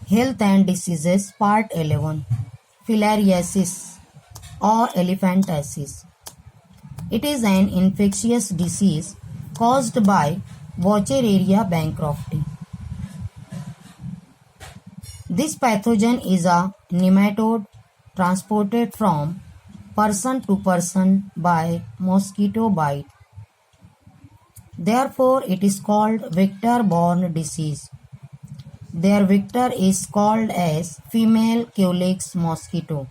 Health and Diseases Part 11. Filariasis or elephantiasis. It is an infectious disease caused by Wuchereria bancrofti. This pathogen is a nematode transported from person to person by mosquito bite. Therefore, it is called vector-borne disease. Their vector is called as female Culex mosquito.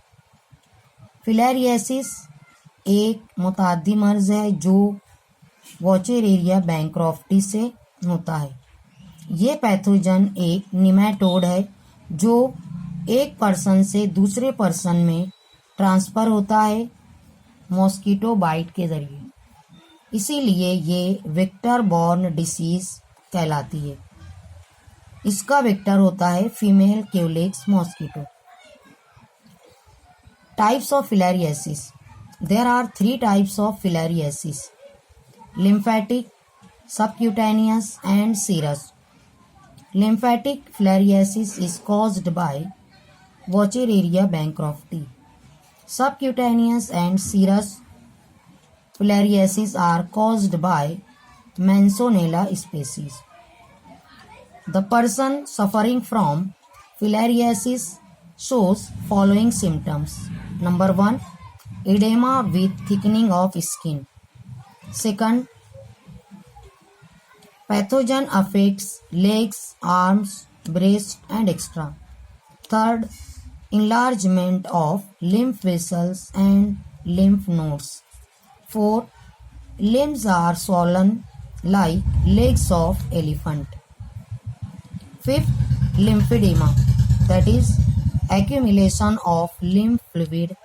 फिलैरियासिस एक मुतअद्दी मर्ज है जो वॉचेरेरिया bancrofti से होता है। ये pathogen एक nematode है जो एक पर्सन से दूसरे पर्सन में ट्रांसफ़र होता है मॉस्किटो बाइट के ज़रिए। इसीलिए ये वेक्टर बॉर्न डिसीज़ कहलाती है। इसका वेक्टर होता है female Culex mosquito. Types of filariasis. There are 3 types of filariasis: lymphatic, subcutaneous and serous. Lymphatic filariasis is caused by Wuchereria bancrofti. Subcutaneous and serous filariasis are caused by Manzanella species. The person suffering from filariasis shows following symptoms. Number 1, edema with thickening of skin. Second, pathogen affects legs, arms, breast and etc. Third, enlargement of lymph vessels and lymph nodes. Fourth, limbs are swollen like legs of elephant. Fifth, lymphedema, that is accumulation of lymph fluid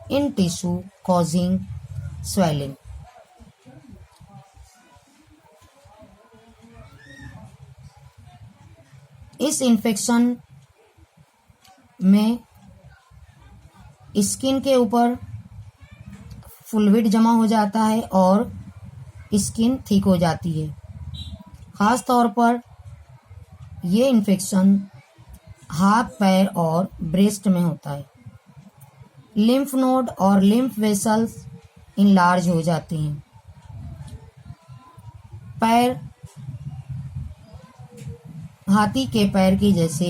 in tissue causing swelling. इस infection में skin के ऊपर fluid जमा हो जाता है और skin thick हो जाती है। ख़ास तौर पर ये इन्फेक्शन हाथ, पैर और ब्रेस्ट में होता है। लिम्फ नोड और लिम्फ वेसल्स इनलार्ज हो जाते हैं। पैर हाथी के पैर के जैसे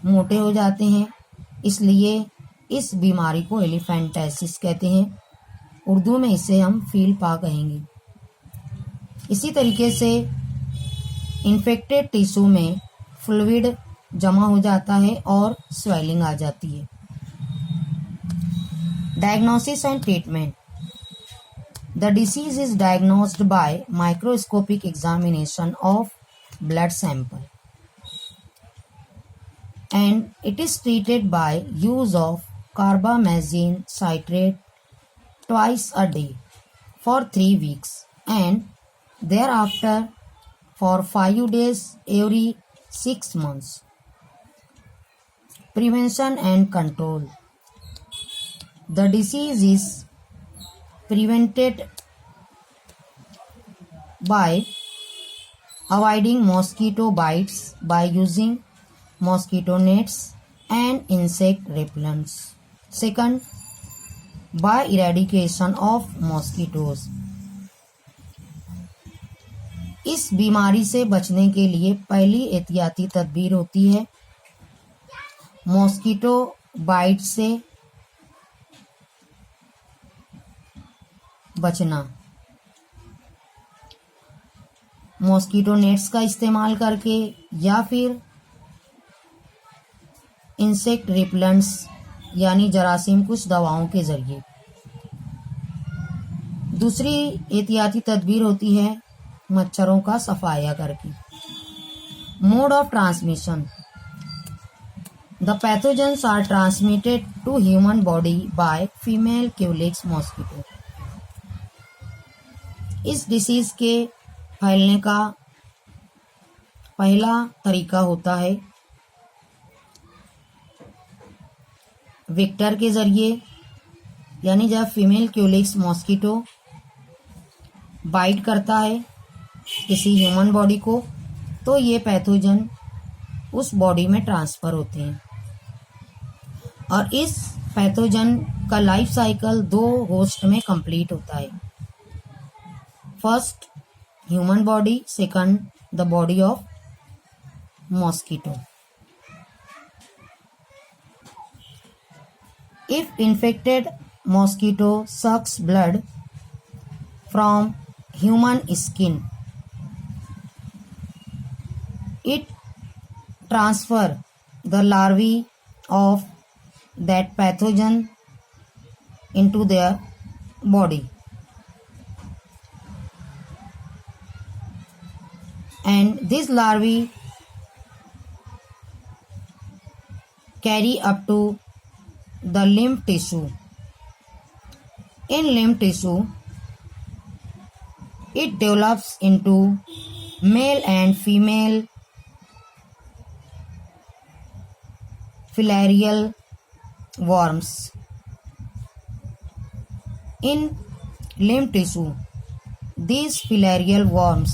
मोटे हो जाते हैं, इसलिए इस बीमारी को एलिफेंटाइसिस कहते हैं। उर्दू में इसे हम फील पा कहेंगे। इसी तरीके से इन्फेक्टेड टिश्यू में फ्लूइड जमा हो जाता है और स्वेलिंग आ जाती है। Diagnosis and treatment. The disease is diagnosed bye microscopic examination of blood sample and it is treated by use of carbamazine citrate twice a day for 3 weeks and thereafter for 5 days every 6 months. Prevention and control. The disease is prevented by avoiding mosquito bites by using mosquito nets and insect repellents. Second, by eradication of mosquitoes. इस बीमारी से बचने के लिए पहली एहतियाती तदबीर होती है मॉस्किटो बाइट से बचना। मॉस्किटो नेट्स का इस्तेमाल करके या फिर इंसेक्ट रिपेलेंट्स यानी जरासीम कुछ दवाओं के ज़रिए। दूसरी एहतियाती तदबीर होती है मच्छरों का सफाया करके। Mode of transmission. The pathogens are transmitted to human body by female Culex mosquito. इस डिसीज के फैलने का पहला तरीका होता है वेक्टर के ज़रिए, यानी जब फीमेल क्यूलेक्स मॉस्किटो बाइट करता है किसी ह्यूमन बॉडी को, तो ये पैथोजन उस बॉडी में ट्रांसफ़र होते हैं। और इस पैथोजन का लाइफ साइकिल 2 होस्ट में कंप्लीट होता है। First human body, second the body of mosquito. If infected mosquito sucks blood from human skin, it transfer the larvae of that pathogen into their body, and these larvae carry up to the lymph tissue. In lymph tissue, it develops into male and female filarial worms. In lymph tissue, these filarial worms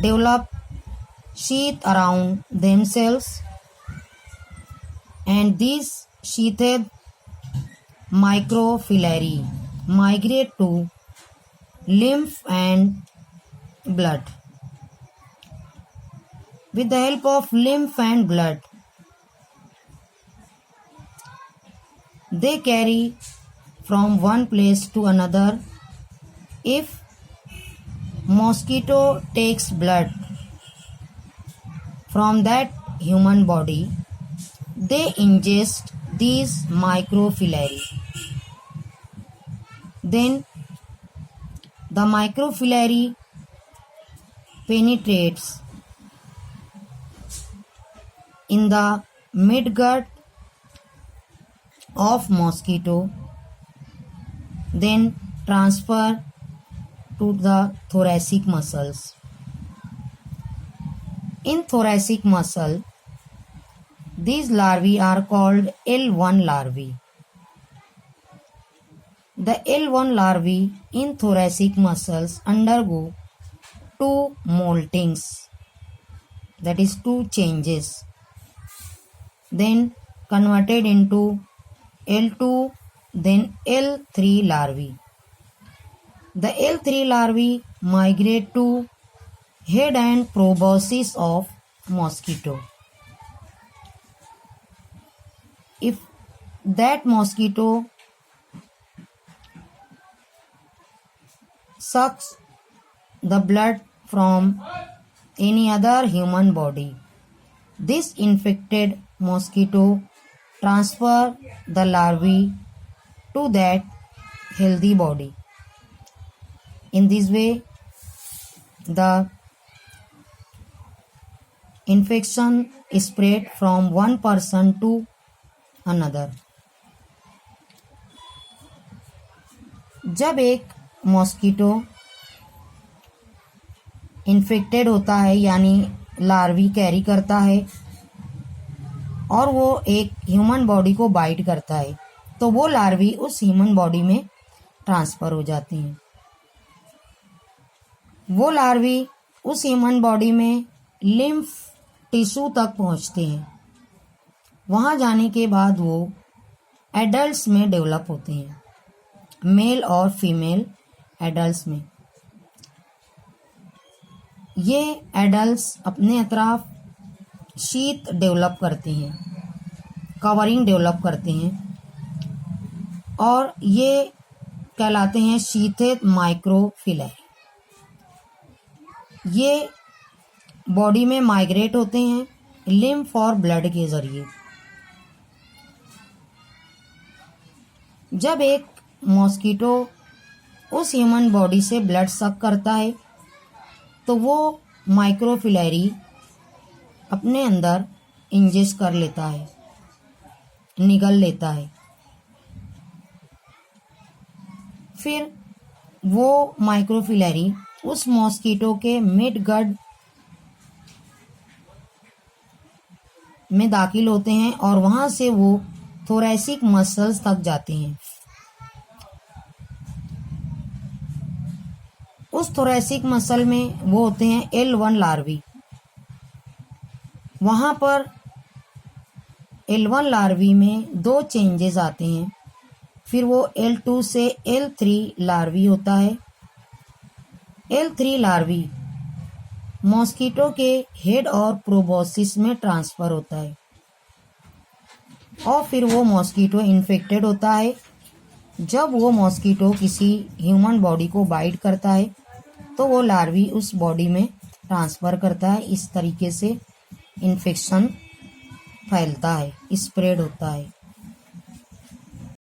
develop sheath around themselves, and these sheathed microfilary migrate to lymph and blood. With the help of lymph and blood, they carry from one place to another. If mosquito takes blood from that human body, they ingest these microfilary. Then the microfilary penetrates in the midgut of mosquito, then transfer to the thoracic muscles. In thoracic muscle, these larvae are called L1 larvae. The L1 larvae in thoracic muscles undergo 2 moltings, that is 2 changes, then converted into L2, then L3 larvae. The L3 larvae migrate to head and proboscis of mosquito. If that mosquito sucks the blood from any other human body, this infected mosquito transfer the larvae to that healthy body. In this way, the infection is spread from one person to another. जब एक mosquito infected होता है, यानी larvae carry करता है, और वो एक ह्यूमन बॉडी को बाइट करता है, तो वो लार्वी उस ह्यूमन बॉडी में ट्रांसफ़र हो जाती हैं। वो लार्वी उस ह्यूमन बॉडी में लिम्फ टिश्यू तक पहुंचते हैं। वहां जाने के बाद वो एडल्ट्स में डेवलप होते हैं, मेल और फीमेल एडल्ट्स में। ये एडल्ट्स अपने अतराफ शीत डेवलप करते हैं, कवरिंग डेवलप करते हैं, और ये कहलाते हैं शीथेड माइक्रोफिलाई। ये बॉडी में माइग्रेट होते हैं लिम्फ और ब्लड के जरिए। जब एक मॉस्किटो उस ह्यूमन बॉडी से ब्लड सक करता है, तो वो माइक्रोफिलरी अपने अंदर इंजेस्ट कर लेता है, निगल लेता है। फिर वो माइक्रोफिलरी उस मॉस्किटो के मिड गट में दाखिल होते हैं और वहां से वो थोरैसिक मसल्स तक जाते हैं। उस थोरेसिक मसल में वो होते हैं L1 लार्वी। वहाँ पर L1 लार्वी में 2 चेंजेस आते हैं, फिर वो L2 से L3 लार्वी होता है। L3 लार्वी मॉस्किटो के हेड और प्रोबोसिस में ट्रांसफ़र होता है और फिर वो मॉस्किटो इन्फेक्टेड होता है। जब वो मॉस्किटो किसी ह्यूमन बॉडी को बाइट करता है तो वो लार्वी उस बॉडी में ट्रांसफ़र करता है। इस तरीके से इन्फेक्शन फैलता है, स्प्रेड होता है।